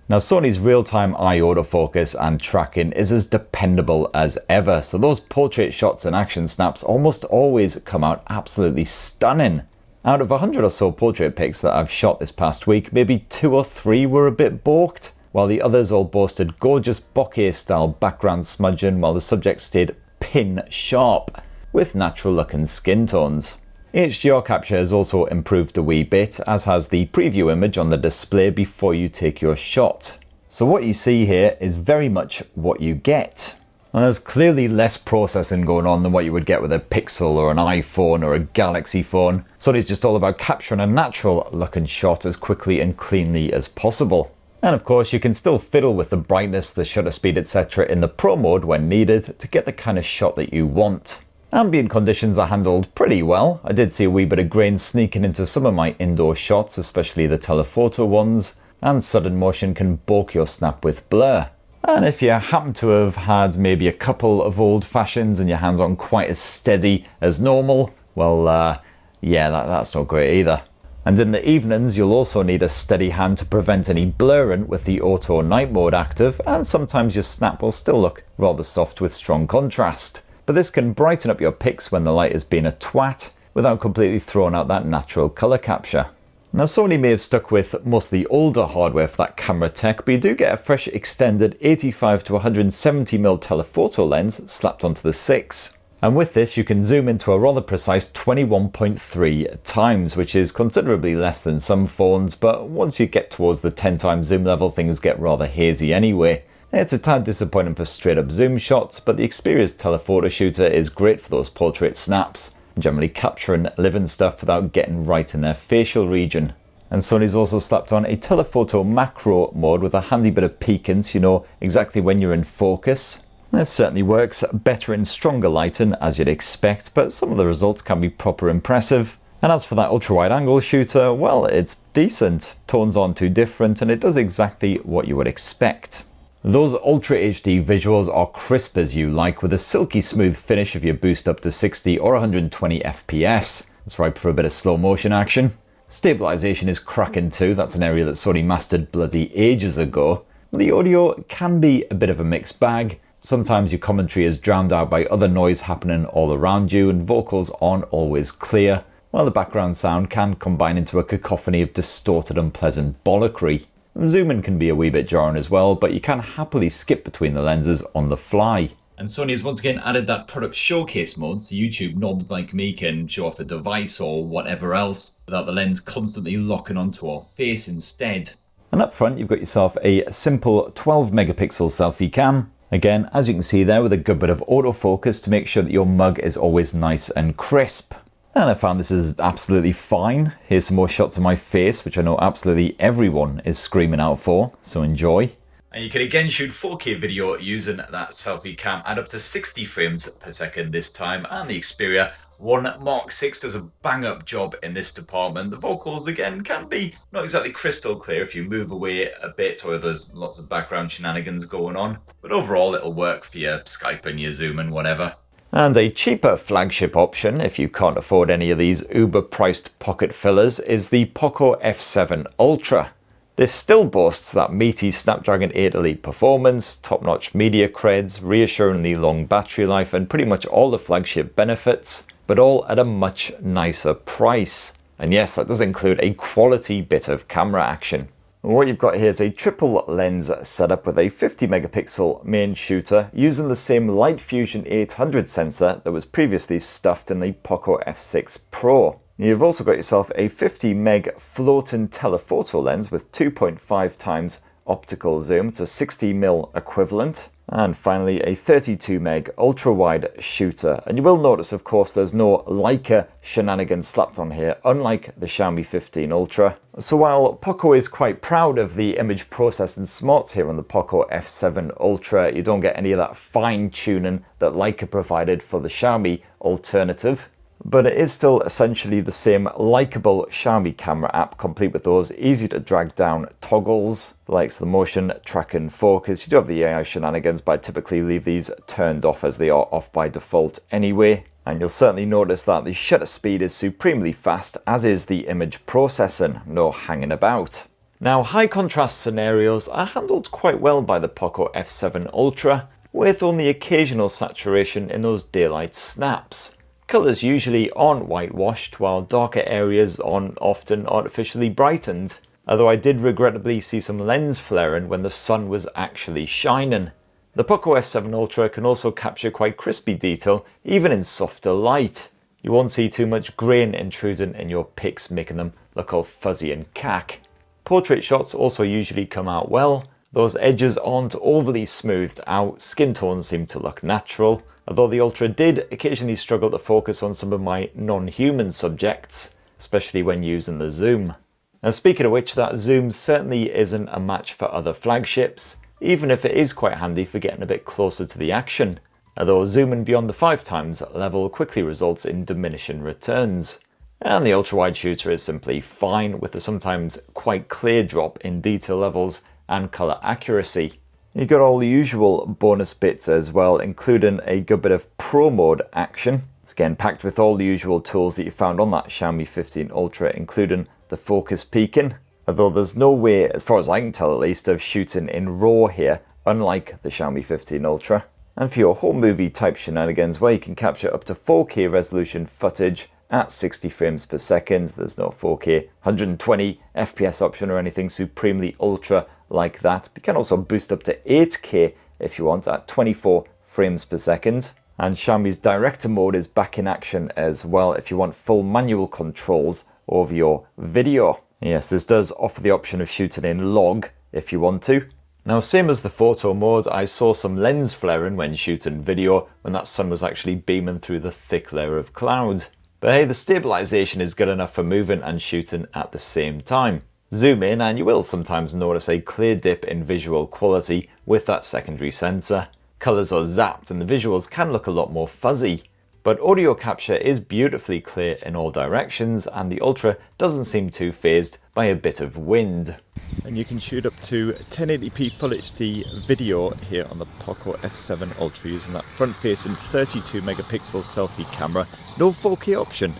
Now Sony's real-time eye autofocus and tracking is as dependable as ever, so those portrait shots and action snaps almost always come out absolutely stunning. Out of 100 or so portrait pics that I've shot this past week, maybe 2 or 3 were a bit balked, while the others all boasted gorgeous bokeh-style background smudging while the subject stayed pin sharp, with natural looking skin tones. HDR capture has also improved a wee bit, as has the preview image on the display before you take your shot. So what you see here is very much what you get. And there's clearly less processing going on than what you would get with a Pixel or an iPhone or a Galaxy phone. Sony's just all about capturing a natural looking shot as quickly and cleanly as possible. And of course you can still fiddle with the brightness, the shutter speed, etc. in the Pro mode when needed to get the kind of shot that you want. Ambient conditions are handled pretty well. I did see a wee bit of grain sneaking into some of my indoor shots, especially the telephoto ones, and sudden motion can balk your snap with blur. And if you happen to have had maybe a couple of old fashions and your hands aren't quite as steady as normal, well, yeah, that's not great either. And in the evenings, you'll also need a steady hand to prevent any blurring with the auto night mode active, and sometimes your snap will still look rather soft with strong contrast. But this can brighten up your pics when the light has been a twat, without completely throwing out that natural colour capture. Now Sony may have stuck with most of the older hardware for that camera tech, but you do get a fresh extended 85 to 170mm telephoto lens slapped onto the 6. And with this you can zoom into a rather precise 21.3 times, which is considerably less than some phones, but once you get towards the 10 times zoom level things get rather hazy anyway. It's a tad disappointing for straight up zoom shots, but the Xperia's telephoto shooter is great for those portrait snaps, generally capturing living stuff without getting right in their facial region. And Sony's also slapped on a telephoto macro mode with a handy bit of peeking so you know exactly when you're in focus. This certainly works better in stronger lighting as you'd expect, but some of the results can be proper impressive. And as for that ultra-wide angle shooter, well, it's decent. Tones aren't too different and it does exactly what you would expect. Those Ultra HD visuals are crisp as you like, with a silky smooth finish if you boost up to 60 or 120 FPS. It's ripe for a bit of slow motion action. Stabilization is cracking too, that's an area that Sony mastered bloody ages ago. The audio can be a bit of a mixed bag. Sometimes your commentary is drowned out by other noise happening all around you and vocals aren't always clear, while the background sound can combine into a cacophony of distorted unpleasant bollockry. Zooming can be a wee bit jarring as well, but you can happily skip between the lenses on the fly. And Sony has once again added that product showcase mode so YouTube knobs like me can show off a device or whatever else without the lens constantly locking onto our face instead. And up front you've got yourself a simple 12 megapixel selfie cam. Again, as you can see there, with a good bit of autofocus to make sure that your mug is always nice and crisp. And I found this is absolutely fine. Here's some more shots of my face, which I know absolutely everyone is screaming out for, so enjoy. And you can again shoot 4K video using that selfie cam at up to 60 frames per second this time, and the Xperia 1 Mark 6 does a bang up job in this department. The vocals again can be not exactly crystal clear if you move away a bit or there's lots of background shenanigans going on, but overall it'll work for your Skype and your Zoom and whatever. And a cheaper flagship option, if you can't afford any of these uber-priced pocket fillers, is the Poco F7 Ultra. This still boasts that meaty Snapdragon 8 Elite performance, top-notch media creds, reassuringly long battery life, and pretty much all the flagship benefits, but all at a much nicer price. And yes, that does include a quality bit of camera action. What you've got here is a triple lens setup with a 50 megapixel main shooter using the same Light Fusion 800 sensor that was previously stuffed in the Poco F6 Pro. You've also got yourself a 50 meg floating telephoto lens with 2.5 times optical zoom to 60mm equivalent. And finally a 32 meg ultra wide shooter. And you will notice of course there's no Leica shenanigans slapped on here, unlike the Xiaomi 15 Ultra. So while Poco is quite proud of the image processing smarts here on the Poco F7 Ultra, you don't get any of that fine tuning that Leica provided for the Xiaomi alternative. But it is still essentially the same likeable Xiaomi camera app, complete with those easy to drag down toggles, the likes of the motion, track and focus. You do have the AI shenanigans, but I typically leave these turned off as they are off by default anyway. And you'll certainly notice that the shutter speed is supremely fast, as is the image processing, no hanging about. Now, high contrast scenarios are handled quite well by the Poco F7 Ultra, with only occasional saturation in those daylight snaps. Colours usually aren't whitewashed, while darker areas aren't often artificially brightened, although I did regrettably see some lens flaring when the sun was actually shining. The Poco F7 Ultra can also capture quite crispy detail, even in softer light. You won't see too much grain intruding in your pics, making them look all fuzzy and cack. Portrait shots also usually come out well. Those edges aren't overly smoothed out, skin tones seem to look natural, although the Ultra did occasionally struggle to focus on some of my non-human subjects, especially when using the zoom. Now, speaking of which, that zoom certainly isn't a match for other flagships, even if it is quite handy for getting a bit closer to the action, although zooming beyond the 5x level quickly results in diminishing returns. And the ultra-wide shooter is simply fine, with a sometimes quite clear drop in detail levels and colour accuracy. You got all the usual bonus bits as well, including a good bit of Pro Mode action. It's again packed with all the usual tools that you found on that Xiaomi 15 Ultra, including the focus peaking, although there's no way, as far as I can tell at least, of shooting in RAW here, unlike the Xiaomi 15 Ultra. And for your home movie type shenanigans, where you can capture up to 4K resolution footage at 60 frames per second, there's no 4K 120 FPS option or anything supremely ultra like that. But you can also boost up to 8K if you want at 24 frames per second. And Xiaomi's director mode is back in action as well if you want full manual controls over your video. Yes, this does offer the option of shooting in log if you want to. Now, same as the photo mode, I saw some lens flaring when shooting video when that sun was actually beaming through the thick layer of cloud. But hey, the stabilization is good enough for moving and shooting at the same time. Zoom in and you will sometimes notice a clear dip in visual quality with that secondary sensor. Colors are zapped and the visuals can look a lot more fuzzy. But audio capture is beautifully clear in all directions, and the Ultra doesn't seem too phased by a bit of wind. And you can shoot up to 1080p Full HD video here on the Poco F7 Ultra using that front-facing 32 megapixel selfie camera. No 4K option,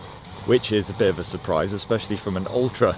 which is a bit of a surprise, especially from an Ultra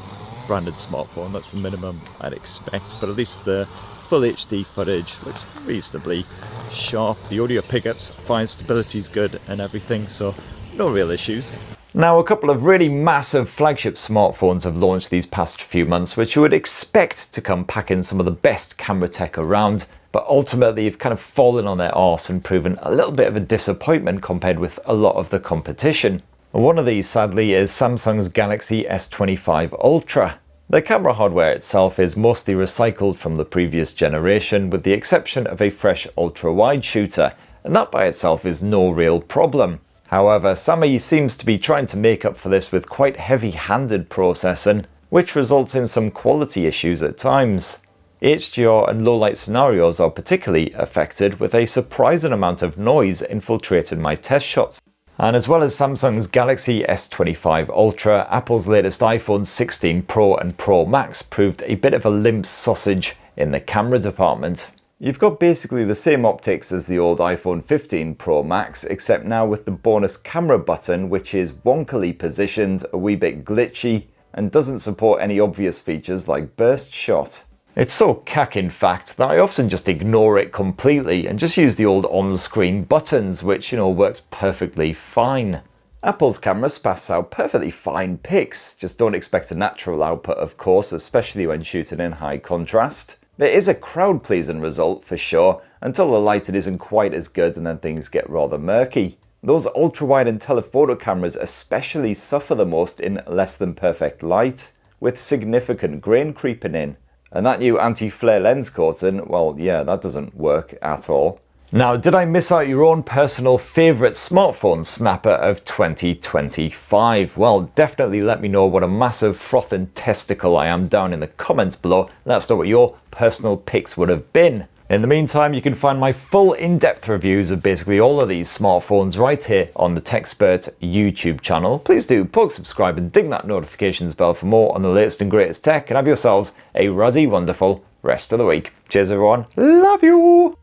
branded smartphone. That's the minimum I'd expect, but at least the Full HD footage looks reasonably sharp. The audio pickups, fine, stability's good and everything, so no real issues. Now, a couple of really massive flagship smartphones have launched these past few months, which you would expect to come packing some of the best camera tech around, but ultimately you've kind of fallen on their arse and proven a little bit of a disappointment compared with a lot of the competition. One of these, sadly, is Samsung's Galaxy S25 Ultra. The camera hardware itself is mostly recycled from the previous generation, with the exception of a fresh ultra-wide shooter, and that by itself is no real problem. However, Xiaomi seems to be trying to make up for this with quite heavy-handed processing, which results in some quality issues at times. HDR and low-light scenarios are particularly affected, with a surprising amount of noise infiltrating my test shots. And as well as Samsung's Galaxy S25 Ultra, Apple's latest iPhone 16 Pro and Pro Max proved a bit of a limp sausage in the camera department. You've got basically the same optics as the old iPhone 15 Pro Max, except now with the bonus camera button, which is wonkily positioned, a wee bit glitchy, and doesn't support any obvious features like burst shot. It's so cack, in fact, that I often just ignore it completely and just use the old on-screen buttons, which, works perfectly fine. Apple's camera spaffs out perfectly fine pics, just don't expect a natural output, of course, especially when shooting in high contrast. It is a crowd-pleasing result for sure, until the lighting isn't quite as good and then things get rather murky. Those ultra-wide and telephoto cameras especially suffer the most in less than perfect light, with significant grain creeping in. And that new anti-flare lens coating, well, yeah, that doesn't work at all. Now, did I miss out your own personal favourite smartphone snapper of 2025? Well, definitely let me know what a massive frothing testicle I am down in the comments below. Let us know what your personal picks would have been. In the meantime, you can find my full in-depth reviews of basically all of these smartphones right here on the Techspert YouTube channel. Please do poke subscribe and ding that notifications bell for more on the latest and greatest tech, and have yourselves a ruddy, wonderful rest of the week. Cheers everyone, love you!